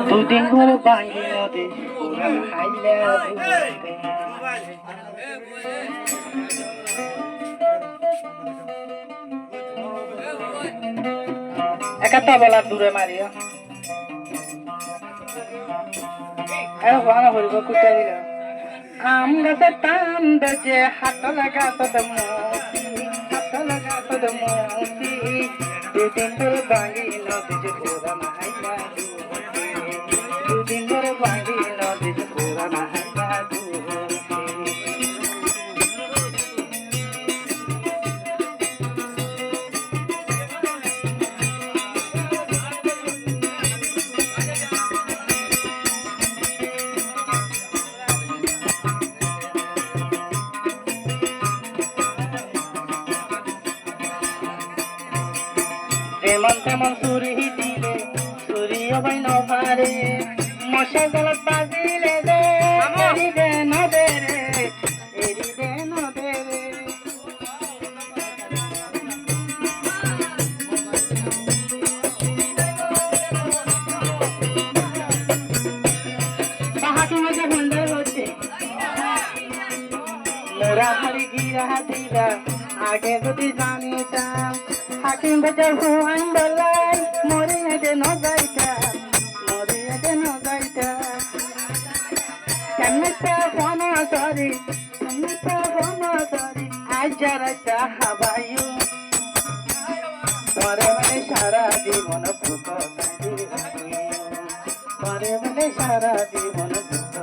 দুদিন করে বাঙি নদী পুরান হাইলা একাত্তা বেলা দূরে মারিও হরিব কুটা দিল আম গাছের টান বেজে হাত লাগা তোদ মতি হাত লাগা তোদ মতি দুদিন করে বাঙি নদী যে পুরান হাইলা দুদিন করে বাঙি নদী যে পুরান হাইলা যেমন তেমন সুরি দিলে সুরিও বাই নভারে মশা গলত বাজিলে দে এরি দে নদে রে এরি দে নদে রে পাহাড়ি মধ্যে ভন্ডার হচ্ছে মোরা হারি গিরা দিলা আগে যদি জানিতাম হাকিম বাজার হুয়ান বলাই মরিয়া যে নগাইতা কেমনেটা ফোন সরি আজ যারা হাবায়ু পরে মানে সারা জীবন পুত পরে মানে সারা জীবন পুত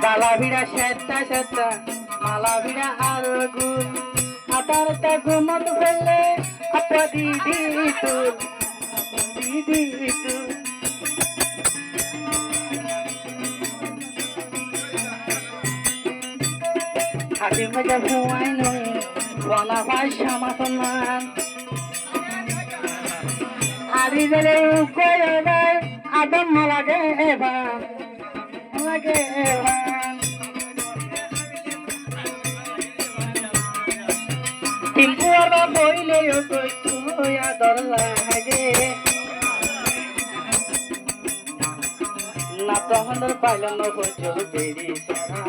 মালাভিড়া সেটা মালাভিড়া আর গুল আটারটা ঘুমত ফেললে আপা দিদি তুল হাতি মজা ভুয়াই নই বনা ভাই সামাতমান আদি গেলে উকয় গায় আদম লাগে এবার লাগে টিম্পুয়ারা বইলে তুই আদর লাগে না তখন পাইল হইছো দেরি সারা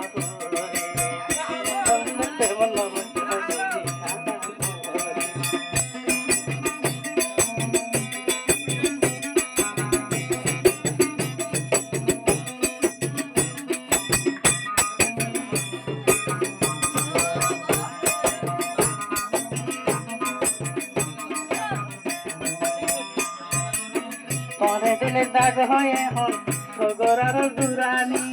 পরে দিলে দাগ হয়ে হন সগরার দুরানি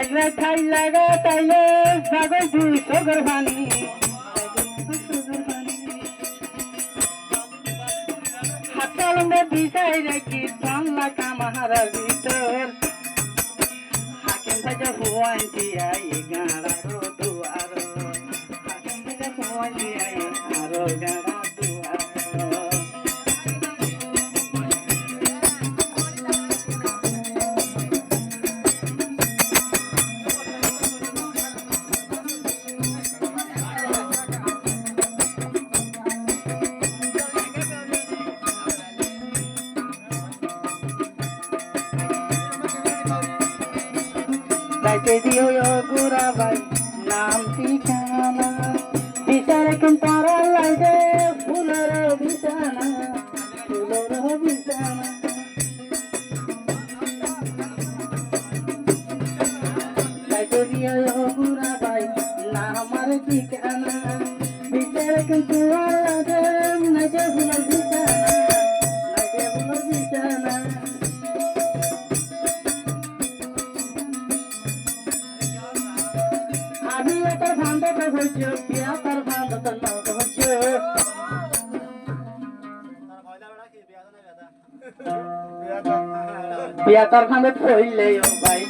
একলা খাই লাগা তাইলে সাগর দুই সগর ভানি হাতালম্বে বিষয় রেখি টানলা কামাহারার ভিতর হাকিম ভাজা হুয়ান দিয়াই গাঁড়ার দুয়ার হাকিম ভাজা হুয়ান দিয়াই আরো গাঁড়া গাইতে দিও গুড়া ভাই নাম ঠিকানা বিচার কেন তারা লাগে ফুলের বিছানা গাইতে দিও গুড়া ভাই নাম আমার ঠিকানা বিচার কেন তারা লাগে নাজে ফুলের বিছানা আমি এটা ভান্ডাটা হচ্ছে বিয়া তার ভান্ডাটা নাম হচ্ছে বিয়া তার ভান্ডাট হইলে ভাই